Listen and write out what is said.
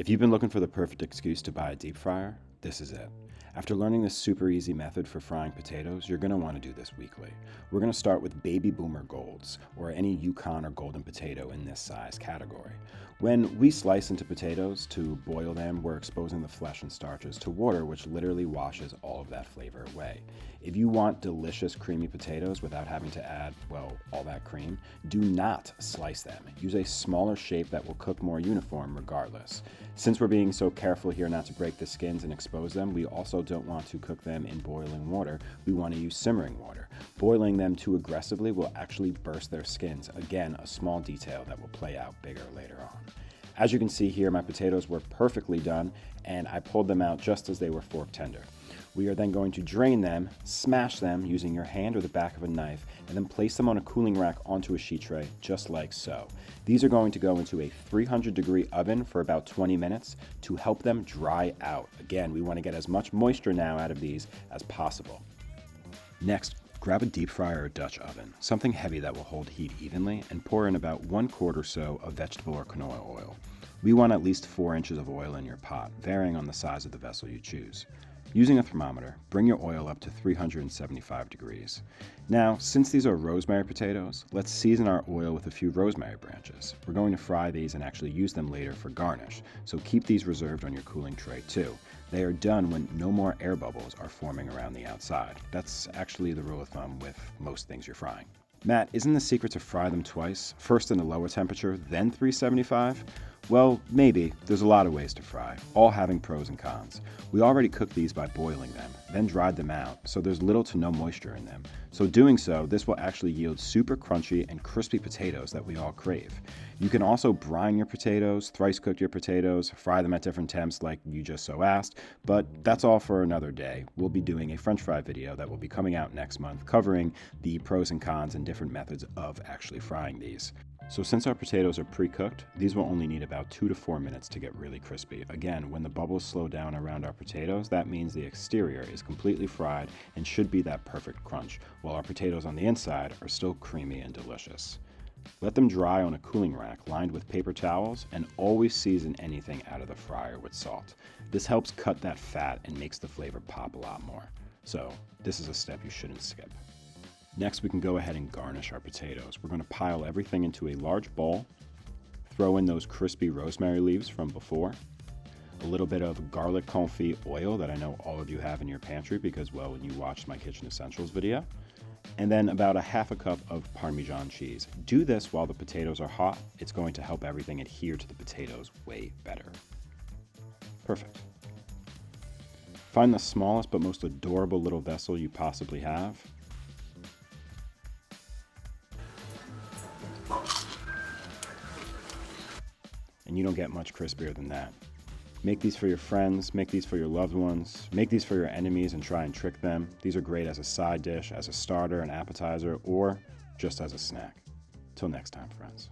If you've been looking for the perfect excuse to buy a deep fryer, this is it. After learning this super easy method for frying potatoes, you're going to want to do this weekly. We're going to start with baby boomer golds, or any Yukon or golden potato in this size category. When we slice into potatoes to boil them, we're exposing the flesh and starches to water, which literally washes all of that flavor away. If you want delicious creamy potatoes without having to add, well, all that cream, do not slice them. Use a smaller shape that will cook more uniform regardless. Since we're being so careful here not to break the skins and expose them, we also don't want to cook them in boiling water. We want to use simmering water. Boiling them too aggressively will actually burst their skins. Again, a small detail that will play out bigger later on. As you can see here, my potatoes were perfectly done, and I pulled them out just as they were fork tender. We are then going to drain them, smash them using your hand or the back of a knife, and then place them on a cooling rack onto a sheet tray, just like so. These are going to go into a 300-degree oven for about 20 minutes to help them dry out. Again, we want to get as much moisture now out of these as possible. Next, grab a deep fryer or Dutch oven, something heavy that will hold heat evenly, and pour in about 1/4 or so of vegetable or canola oil. We want at least 4 inches of oil in your pot, varying on the size of the vessel you choose. Using a thermometer, bring your oil up to 375 degrees. Now, since these are rosemary potatoes, let's season our oil with a few rosemary branches. We're going to fry these and actually use them later for garnish, so keep these reserved on your cooling tray too. They are done when no more air bubbles are forming around the outside. That's actually the rule of thumb with most things you're frying. Matt, isn't the secret to fry them twice? First in a lower temperature, then 375? Well, maybe. There's a lot of ways to fry, all having pros and cons. We already cooked these by boiling them, then dried them out, so there's little to no moisture in them. So doing so, this will actually yield super crunchy and crispy potatoes that we all crave. You can also brine your potatoes, thrice cook your potatoes, fry them at different temps like you just so asked, but that's all for another day. We'll be doing a French fry video that will be coming out next month covering the pros and cons and different methods of actually frying these. So since our potatoes are pre-cooked, these will only need about 2 to 4 minutes to get really crispy. Again, when the bubbles slow down around our potatoes, that means the exterior is completely fried and should be that perfect crunch, while our potatoes on the inside are still creamy and delicious. Let them dry on a cooling rack lined with paper towels, and always season anything out of the fryer with salt. This helps cut that fat and makes the flavor pop a lot more. So this is a step you shouldn't skip. Next, we can go ahead and garnish our potatoes. We're going to pile everything into a large bowl, throw in those crispy rosemary leaves from before, a little bit of garlic confit oil that I know all of you have in your pantry because, well, when you watched my Kitchen Essentials video, and then about a half a cup of Parmesan cheese. Do this while the potatoes are hot. It's going to help everything adhere to the potatoes way better. Perfect. Find the smallest but most adorable little vessel you possibly have. And you don't get much crispier than that. Make these for your friends, make these for your loved ones, make these for your enemies and try and trick them. These are great as a side dish, as a starter, an appetizer, or just as a snack. Till next time, friends.